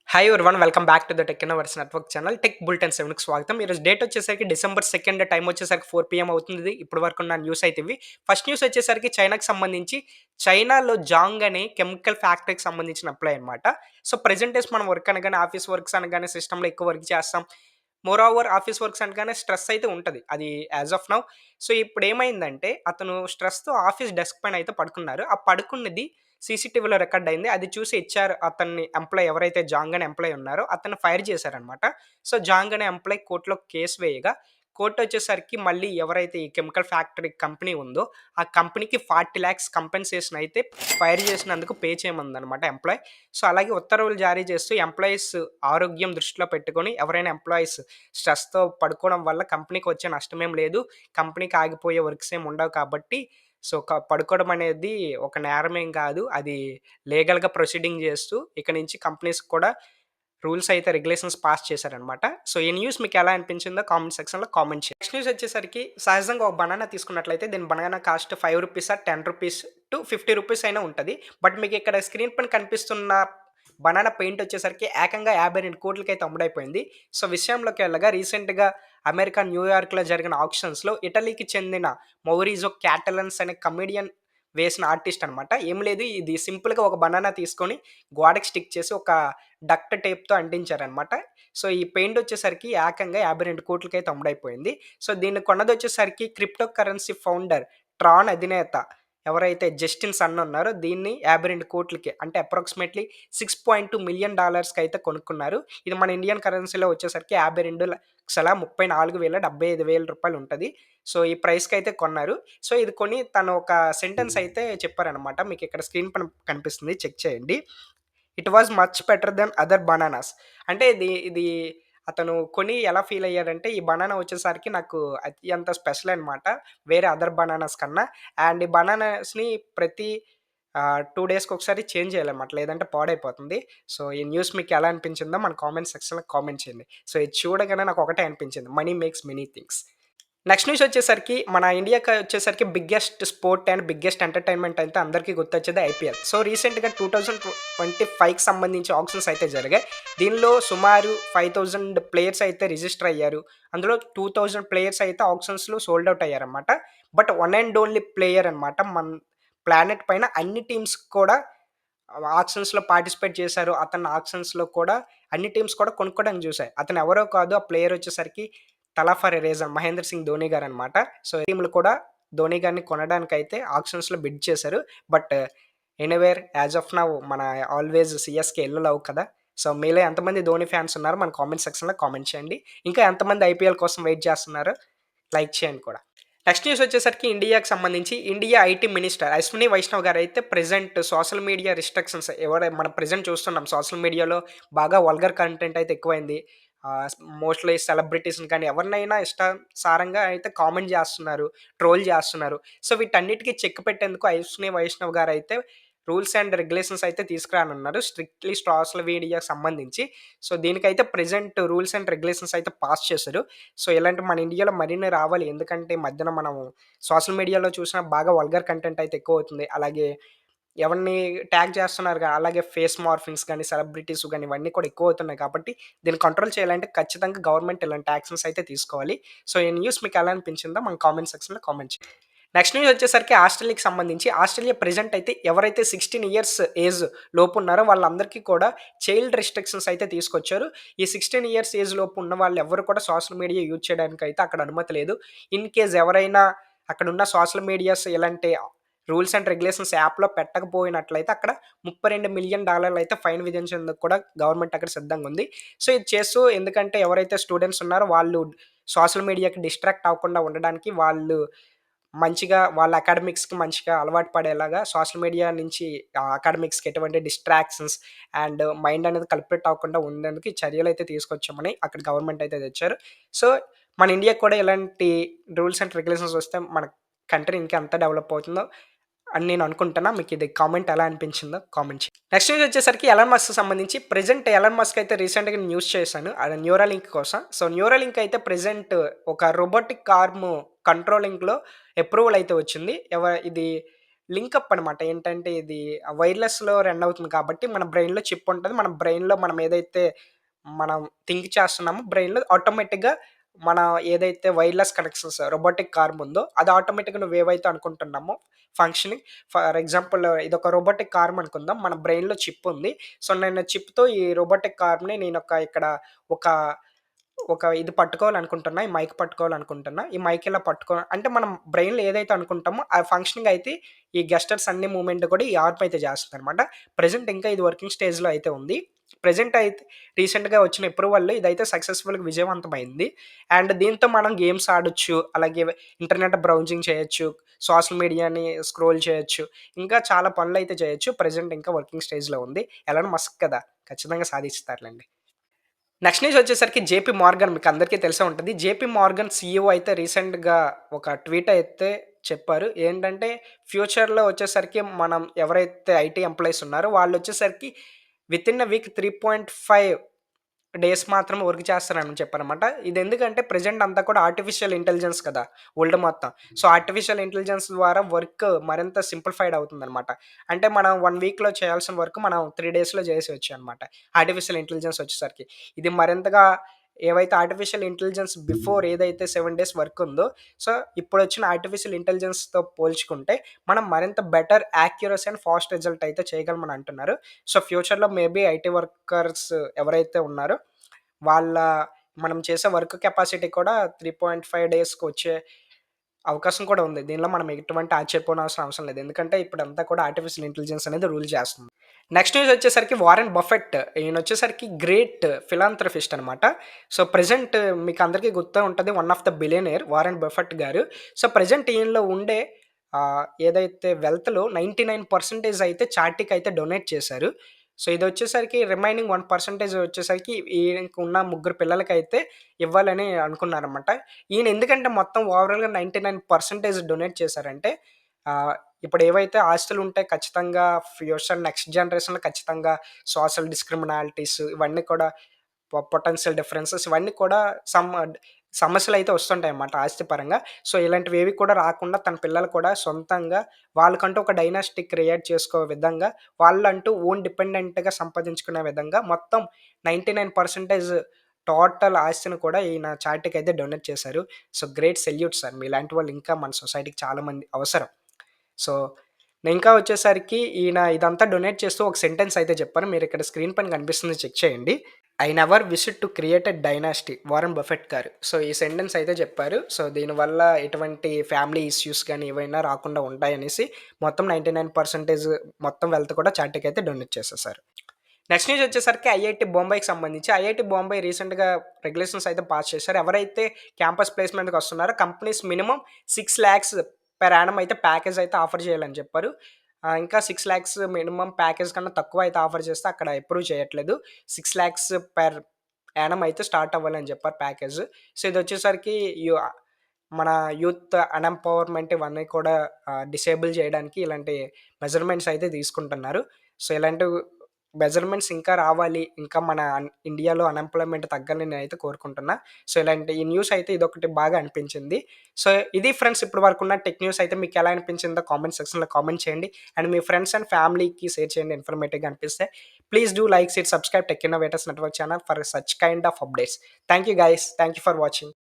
Hi everyone welcome back to the tech innovators network channel tech bulletin 7కి స్వాగతం. ఈరోజు date వచ్చేసరికి December 2 time వచ్చేసరికి 4 PM అవుతుంది. ఇప్పటి వరకు ఉన్న న్యూస్ అయితే ఇవి. ఫస్ట్ న్యూస్ వచ్చేసరికి చైనాకి సంబంధించి చైనాలో జాంగ్ అనే కెమికల్ ఫ్యాక్టరీకి సంబంధించిన అప్లై అనమాట. సో ప్రెజెంట్ డేస్ మనం వర్క్ అనగానే ఆఫీస్ వర్క్స్ అనగానే సిస్టమ్‌లో ఎక్కువ వర్క్ చేస్తాం. మోర్ ఓవర్ ఆఫీస్ వర్క్స్ అనగానే స్ట్రెస్ అయితే ఉంటది. అది యాస్ ఆఫ్ నౌ. సో ఇప్పుడేమైందంటే అతను స్ట్రెస్‌తో ఆఫీస్ డెస్క్ పైన అయితే పడుకున్నారు. ఆ పడుకున్నది సీసీటీవీలో రికార్డ్ అయింది. అది చూసి హెచ్ఆర్ అతన్ని ఎంప్లాయ్ ఎవరైతే జాంగ్ అనే ఎంప్లాయ్ ఉన్నారో అతన్ని ఫైర్ చేశారనమాట. సో జాంగ్ అనే ఎంప్లాయ్ కోర్ట్‌లో కేస్ వేయగా, కోర్ట్ వచ్చేసరికి మళ్ళీ ఎవరైతే ఈ కెమికల్ ఫ్యాక్టరీ కంపెనీ ఉందో, ఆ కంపెనీకి 40,00,000 కంపెన్సేషన్ అయితే ఫైర్ చేసినందుకు పే చేయమందనమాట ఎంప్లాయ్. సో అలాగే ఉత్తర్వులు జారీ చేస్తూ ఎంప్లాయీస్ ఆరోగ్యం దృష్టిలో పెట్టుకొని ఎవరైనా ఎంప్లాయీస్ స్ట్రెస్‌తో పడుకోవడం వల్ల కంపెనీకి వచ్చే నష్టమేం లేదు. కంపెనీకి ఆగిపోయే వర్క్స్ ఏమి ఉండవు కాబట్టి సో, పడుకోవడం అనేది ఒక నేరమేం కాదు. అది లీగల్‌గా ప్రొసీడింగ్ చేస్తూ ఇక నుంచి కంపెనీస్‌కి కూడా రూల్స్ అయితే రెగ్యులేషన్స్ పాస్ చేశారనమాట. సో, ఈ న్యూస్ మీకెలా అనిపించిందో కామెంట్ సెక్షన్‌లో కామెంట్ చేయండి. నెక్స్ట్ న్యూస్ వచ్చేసరికి సహజంగా ఒక బనానా తీసుకున్నట్లయితే దీని బనానా కాస్ట్ ₹5 ₹10 టు ₹50 అయినా ఉంటది. బట్ మీకిక్కడ స్క్రీన్ పైన కనిపిస్తున్న బనానా పెయింట్ వచ్చేసరికి ఏకంగా 52,00,00,000కైతే అమ్ముడైపోయింది. సో, విషయంలోకి వెళ్ళగా రీసెంట్‌గా అమెరికా న్యూయార్క్‌లో జరిగిన ఆక్షన్స్‌లో ఇటలీకి చెందిన మౌరిజో క్యాటలన్స్ అనే కమెడియన్ వేసిన ఆర్టిస్ట్ అనమాట. ఏం లేదు ఇది సింపుల్‌గా ఒక బనానా తీసుకొని గోడకి స్టిక్ చేసి ఒక డక్ట్ టేప్‌తో అంటించారనమాట. సో, ఈ పెయింట్ వచ్చేసరికి ఏకంగా 52,00,00,000కైతే అమ్ముడైపోయింది. సో, దీన్ని కొన్నదొచ్చేసరికి క్రిప్టో కరెన్సీ ఫౌండర్ ట్రాన్ అధినేత ఎవరైతే జస్టిన్ సన్ ఉన్నారో దీన్ని 52,00,00,000కి అంటే అప్రాక్సిమేట్‌లీ $6.2 మిలియన్ అయితే కొనుక్కున్నారు. ఇది మన ఇండియన్ కరెన్సీలో వచ్చేసరికి ₹52,34,75,000 ఉంటది. సో, ఈ ప్రైస్‌కైతే కొన్నారు. సో, ఇది కొని తను ఒక సెంటెన్స్ అయితే చెప్పారనమాట. మీకిక్కడ స్క్రీన్ పైన కనిపిస్తుంది చెక్ చేయండి. It was much better than other bananas. అంటే ఇది అతను కొని ఎలా ఫీల్ అయ్యాడంటే, ఈ బనానా వచ్చేసరికి నాకు అత్యంత స్పెషల్ అనమాట. వేరే అదర్ బనానాస్ కన్నా. అండ్ ఈ బనానాస్‌ని ప్రతి 2 డేస్‌కొకసారి చేంజ్ చేయాలన్నమాట. లేదంటే పాడైపోతుంది. సో, ఈ న్యూస్ మీకెలా అనిపించిందో మన కామెంట్ సెక్షన్‌లో కామెంట్ చేయండి. సో, ఇది చూడగానే నాకు ఒకటే అనిపించింది. Money makes many things. Next news వచ్చేసరికి మన ఇండియాకి వచ్చేసరికి biggest sport and biggest entertainment అయితే అందరికీ గుర్తొచ్చేది ఐపీఎల్. సో, రీసెంట్‌గా 2025కి సంబంధించి ఆక్షన్స్ అయితే జరిగాయి. దీనిలో సుమారు 5,000 ప్లేయర్స్ అయితే రిజిస్టర్ అయ్యారు. అందులో 2,000 ప్లేయర్స్ అయితే ఆక్షన్స్‌లో సోల్డ్ ఔట్ అయ్యారన్నమాట. But one and only player అన్నమాట. ప్లానెట్ పైన అన్ని టీమ్స్ కూడా ఆక్షన్స్‌లో పార్టిసిపేట్ చేశారు. అతన్ని ఆక్షన్స్‌లో కూడా అన్ని టీమ్స్ కూడా కొనుక్కోవడానికి చూసాయి. అతను ఎవరో కాదు ఆ ప్లేయర్ వచ్చేసరికి 'Thala for a reason' 'Mahendra Singh Dhoni' గారనమాట. సో, టీమ్‌లు కూడా ధోని గారిని కొనడానికైతే ఆక్షన్స్‌లో బిడ్ చేశారు. But anywhere as of now మన ఆల్‌వేస్ సీఎస్‌కే ఎల్లలవ్వు కదా! సో, మీలో ఎంతమంది ధోని ఫ్యాన్స్ ఉన్నారో మన కామెంట్ సెక్షన్‌లో కామెంట్ చేయండి. ఇంకా ఎంతమంది ఐపీఎల్ కోసం వెయిట్ చేస్తున్నారో లైక్ చేయండి కూడా. నెక్స్ట్ న్యూస్ వచ్చేసరికి ఇండియాకి సంబంధించి India IT minister Ashwini Vaishnaw గారైతే ప్రెజెంట్ సోషల్ మీడియా రిస్ట్రిక్షన్స్ మనం ప్రెజెంట్ చూస్తున్నాం సోషల్ మీడియాలో బాగా వల్గర్ కంటెంట్ అయితే ఎక్కువైంది. మోస్ట్‌లీ సెలబ్రిటీస్‌ని కానీ ఎవరినైనా ఇష్టానుసారంగా అయితే కామెంట్ చేస్తున్నారు, ట్రోల్ చేస్తున్నారు. సో, వీటన్నిటికి చెక్ పెట్టేందుకు అశ్విని వైష్ణవ్ గారైతే రూల్స్ అండ్ రెగ్యులేషన్స్ అయితే తీసుకురానున్నారు. స్ట్రిక్ట్‌లీ సోషల్ మీడియాకి సంబంధించి. సో, దీనికైతే ప్రెజెంట్ రూల్స్ అండ్ రెగ్యులేషన్స్ అయితే పాస్ చేశారు. సో, ఇలాంటివి మన ఇండియాలో మరిన్ని రావాలి. ఎందుకంటే ఈ మధ్యన మనం సోషల్ మీడియాలో చూసినా బాగా వల్గర్ కంటెంట్ అయితే ఎక్కువవుతుంది. అలాగే ఎవరిని ట్యాగ్ చేస్తున్నారుగా అలాగే ఫేస్ మార్ఫింగ్స్ గాని, సెలబ్రిటీస్ గాని ఇవన్నీ కూడా ఎక్కువవుతున్నాయి కాబట్టి దీన్ని కంట్రోల్ చేయాలంటే ఖచ్చితంగా గవర్నమెంట్ ఇలాంటి యాక్షన్స్ అయితే తీసుకోవాలి. సో, ఈ న్యూస్ మీకు ఎలా అనిపించిందో మన కామెంట్ సెక్షన్‌లో కామెంట్ చేయండి. నెక్స్ట్ న్యూస్ వచ్చేసరికి ఆస్ట్రేలియాకి సంబంధించి ఆస్ట్రేలియా ప్రెజెంట్ అయితే ఎవరైతే 16 ఇయర్స్ ఏజ్ లోపు ఉన్నారో వాళ్ళందరికీ కూడా చైల్డ్ రిస్ట్రిక్షన్స్ అయితే తీసుకొచ్చారు. ఈ 16 ఇయర్స్ ఏజ్ లోపు ఉన్న వాళ్ళు ఎవ్వరు కూడా సోషల్ మీడియా యూజ్ చేయడానికైతే అక్కడ అనుమతి లేదు. ఇన్ కేస్ ఎవరైనా అక్కడున్న సోషల్ మీడియాస్ ఇలాంటి రూల్స్ అండ్ రెగ్యులేషన్స్ యాప్‌లో పెట్టకపోయినట్లయితే అక్కడ $32,000,000 అయితే ఫైన్ విధించేందుకు కూడా గవర్నమెంట్ అక్కడ సిద్ధంగా ఉంది. సో, ఇది చేస్తూ ఎందుకంటే ఎవరైతే స్టూడెంట్స్ ఉన్నారో వాళ్ళు సోషల్ మీడియాకి డిస్ట్రాక్ట్ అవ్వకుండా ఉండడానికి వాళ్ళు మంచిగా వాళ్ళ అకాడమిక్స్‌కి మంచిగా అలవాటు పడేలాగా సోషల్ మీడియా నుంచి అకాడమిక్స్‌కి ఎటువంటి డిస్ట్రాక్షన్స్ అండ్ మైండ్ అనేది కల్ప్రిట్ అవ్వకుండా ఉండేందుకు ఈ చర్యలైతే తీసుకొచ్చామని అక్కడ గవర్నమెంట్ అయితే తెచ్చారు. సో, మన ఇండియాకి కూడా ఇలాంటి రూల్స్ అండ్ రెగ్యులేషన్స్ వస్తే మన కంట్రీ ఇంకా ఎంత డెవలప్ అవుతుందో అని నేను అనుకుంటున్నా. మీకు ఇది కామెంట్ ఎలా అనిపించిందో కామెంట్ చేయండి. నెక్స్ట్ న్యూస్ వచ్చేసరికి ఎలాన్ మస్క్‌కి సంబంధించి ప్రెజెంట్ ఎలాన్ మస్క్ అయితే రీసెంట్‌గా న్యూస్ చేశాను. అది న్యూరాలింక్ కోసం. సో, న్యూరాలింక్ అయితే ప్రెజెంట్ ఒక రోబోటిక్ ఆర్మ్ కంట్రోలింగ్‌లో అప్రూవల్ అయితే వచ్చింది. ఇది లింకప్ అనమాట. ఏంటంటే ఇది వైర్‌లెస్‌లో రన్ అవుతుంది కాబట్టి మన బ్రెయిన్‌లో చిప్ ఉంటది. మన బ్రెయిన్‌లో మనం ఏదైతే మనం థింక్ చేస్తున్నామో బ్రెయిన్‌లో ఆటోమేటిక్‌గా మన ఏదైతే వైర్‌లెస్ కనెక్షన్స్ రోబోటిక్ ఆర్మ్ ఉందో అది ఆటోమేటిక్‌గా నువ్వేవైతే అనుకుంటున్నామో ఫంక్షనింగ్ ఫర్ ఎగ్జాంపుల్ ఇదొక రోబోటిక్ ఆర్మ్ అనుకుందాం. మన బ్రెయిన్‌లో చిప్ ఉంది. సో, నేను చిప్‌తో ఈ రోబోటిక్ ఆర్మ్‌ని ఇక్కడ ఒక ఒక ఇది పట్టుకోవాలనుకుంటున్నా. ఈ మైక్ పట్టుకోవాలనుకుంటున్నా. ఈ మైక్ ఇలా అంటే మనం బ్రెయిన్‌లో ఏదైతే అనుకుంటామో ఆ ఫంక్షనింగ్ అయితే ఈ గెస్చర్స్ అన్ని మూవ్‌మెంట్ కూడా ఈ ఆర్మ్ అయితే చేస్తదనమాట. ప్రెజెంట్ ఇంకా ఇది వర్కింగ్ స్టేజ్‌లో అయితే ఉంది. ప్రెజెంట్ అయితే రీసెంట్‌గా వచ్చిన అప్రూవల్‌లో ఇదైతే సక్సెస్‌ఫుల్‌గా విజయవంతమైంది. అండ్ దీంతో మనం గేమ్స్ ఆడొచ్చు. అలాగే ఇంటర్నెట్ బ్రౌజింగ్ చేయొచ్చు. సోషల్ మీడియాని స్క్రోల్ చేయొచ్చు. ఇంకా చాలా పనులైతే చేయొచ్చు. ప్రెజెంట్ ఇంకా వర్కింగ్ స్టేజ్‌లో ఉంది. ఎలాన్ మస్క్ కదా! ఖచ్చితంగా సాధిస్తారులెండి. నెక్స్ట్ న్యూస్ వచ్చేసరికి 'జేపీ మార్గన్' మీకందరికీ తెలిసే ఉంటది. 'జేపీ మార్గన్' సీఈఓ అయితే రీసెంట్‌గా ఒక ట్వీట్ అయితే చెప్పారు. ఏంటంటే, ఫ్యూచర్‌లో వచ్చేసరికి మనం ఎవరైతే ఐటీ ఎంప్లాయీస్ ఉన్నారో వాళ్ళొచ్చేసరికి వితిన్ ఎ వీక్ 3.5 డేస్ మాత్రం వర్క్ చేస్తారని చెప్పారనమాట. ఇదెందుకంటే ప్రెజెంట్ అంతా కూడా ఆర్టిఫిషియల్ ఇంటెలిజెన్స్ కదా! వరల్డ్ మొత్తం. సో, ఆర్టిఫిషియల్ ఇంటెలిజెన్స్ ద్వారా వర్క్ మరింత సింప్లిఫైడ్ అవుతుందనమాట. అంటే మనం 1 వీక్‌లో చేయాల్సిన వర్క్ మనం 3 డేస్‌లో చేసేయొచ్చనమాట. ఆర్టిఫిషియల్ ఇంటెలిజెన్స్ వచ్చేసరికి. ఇది మరింతగా ఏవైతే ఆర్టిఫిషియల్ ఇంటెలిజెన్స్ బిఫోర్ ఏదైతే 7 డేస్ వర్క్ ఉందో, సో, ఇప్పుడొచ్చిన ఆర్టిఫిషియల్ ఇంటెలిజెన్స్‌తో పోల్చుకుంటే మనం మరింత better accuracy and fast result అయితే చేయగలమని అంటున్నారు. సో, ఫ్యూచర్‌లో మేబీ ఐటీ వర్కర్స్ ఎవరైతే ఉన్నారో వాళ్ళ మనం చేసే వర్క్ కెపాసిటీ కూడా 3.5 డేస్‌కి వచ్చే అవకాశం కూడా ఉంది. దీనిలో మనం ఎటువంటి ఆశ్చర్యపోనవసరం అవసరం లేదు. ఎందుకంటే ఇప్పుడంతా కూడా ఆర్టిఫిషియల్ ఇంటెలిజెన్స్ అనేది రూల్ చేస్తుంది. నెక్స్ట్ న్యూస్ వచ్చేసరికి 'వారెన్ బఫెట్' ఈయనొచ్చేసరికి గ్రేట్ ఫిలాంథ్రఫిస్ట్ అనమాట. సో, ప్రెజెంట్ మీకందరికీ గుర్తే ఉంటది. One of the billionaire Warren Buffett గారు. సో, ప్రెజెంట్ ఈయనలో ఉండే ఏదైతే వెల్త్‌లో 99% అయితే చారిటీకయితే డొనేట్ చేశారు. సో, ఇదొచ్చేసరికి రిమైనింగ్ 1% వచ్చేసరికి ఈయనకున్న ముగ్గురు పిల్లలకైతే ఇవ్వాలని అనుకున్నారనమాట. ఈయన ఎందుకంటే మొత్తం ఓవరాల్‌గా 99% డొనేట్ చేశారంటే ఇప్పుడు ఏవైతే ఆస్తులుంటే ఖచ్చితంగా ఫ్యూచర్ నెక్స్ట్ జనరేషన్‌లో ఖచ్చితంగా సోషల్ డిస్క్రిమినాలిటీస్ ఇవన్నీ కూడా పొటెన్షియల్ డిఫరెన్సెస్ ఇవన్నీ కూడా సమ్ సమస్యలైతే వస్తుంటాయన్నమాట ఆస్తి పరంగా. సో, ఇలాంటివేవి కూడా రాకుండా తన పిల్లలు కూడా సొంతంగా వాళ్ళకంటూ ఒక డైనాస్టీ క్రియేట్ చేసుకో విధంగా వాళ్ళంటూ ఓన్ డిపెండెంట్‌గా సంపాదించుకునే విధంగా మొత్తం 99% టోటల్ ఆస్తిని కూడా ఈయన చారిటీకయితే డొనేట్ చేశారు. So, great salute sir. మీలాంటి వాళ్ళు ఇంకా మన సొసైటీకి చాలా మంది అవసరం. సో, ఇంకా వచ్చేసరికి ఈయన ఇదంతా డొనేట్ చేస్తూ ఒక సెంటెన్స్ అయితే చెప్పారు. మీరిక్కడ స్క్రీన్ పైన కనిపిస్తుంది చెక్ చేయండి. I never wished to create a dynasty Warren Buffett గారు. సో, ఈ సెంటెన్స్ అయితే చెప్పారు. సో, దీనివల్ల ఎటువంటి ఫ్యామిలీ ఇష్యూస్ గాని ఏవైనా రాకుండా ఉంటాయనేసి మొత్తం 99% మొత్తం వెల్త్ కూడా చారిటీకయితే డొనేట్ చేసేసారు. నెక్స్ట్ న్యూస్ వచ్చేసరికి ఐఐటీ బొంబాయికి సంబంధించి ఐఐటీ బొంబాయి రీసెంట్‌గా రెగ్యులేషన్స్ అయితే పాస్ చేశారు. ఎవరైతే క్యాంపస్ ప్లేస్‌మెంట్‌కి వస్తున్నారో కంపెనీస్ మినిమమ్ 6,00,000 పెర్ యానమ్ అయితే ప్యాకేజ్ అయితే ఆఫర్ చేయాలని చెప్పారు. ఇంకా 6,00,000 మినిమమ్ ప్యాకేజ్ కన్నా తక్కువ అయితే ఆఫర్ చేస్తే అక్కడ అప్రూవ్ చేయట్లేదు. 6,00,000 పెర్ యానమ్ అయితే స్టార్ట్ అవ్వాలని చెప్పారు ప్యాకేజ్. సో, ఇదొచ్చేసరికి మన యూత్ అన్‌ఎంపవర్‌మెంట్ ఇవన్నీ కూడా డిసేబుల్ చేయడానికి ఇలాంటి మెజర్‌మెంట్స్ అయితే తీసుకుంటున్నారు. సో, ఇలాంటి మెజర్‌మెంట్స్ ఇంకా రావాలి. ఇంకా మన ఇండియాలో అన్‌ఎంప్లాయ్‌మెంట్ తగ్గాలని నేనైతే కోరుకుంటున్నా. సో, ఇలాంటి ఈ న్యూస్ అయితే ఇదొకటి బాగా అనిపించింది. సో, ఇది ఫ్రెండ్స్ ఇప్పటి వరకున్న టెక్ న్యూస్ అయితే మీకెలా అనిపించిందో కామెంట్ సెక్షన్‌లో కామెంట్ చేయండి. అండ్ మీ ఫ్రెండ్స్ అండ్ ఫ్యామిలీకి షేర్ చేయండి ఇన్ఫర్మేటివ్‌గా అనిపిస్తే. Please do like, share, subscribe tech innovators network channel for such kind of updates. Thank you guys. Thank you for watching.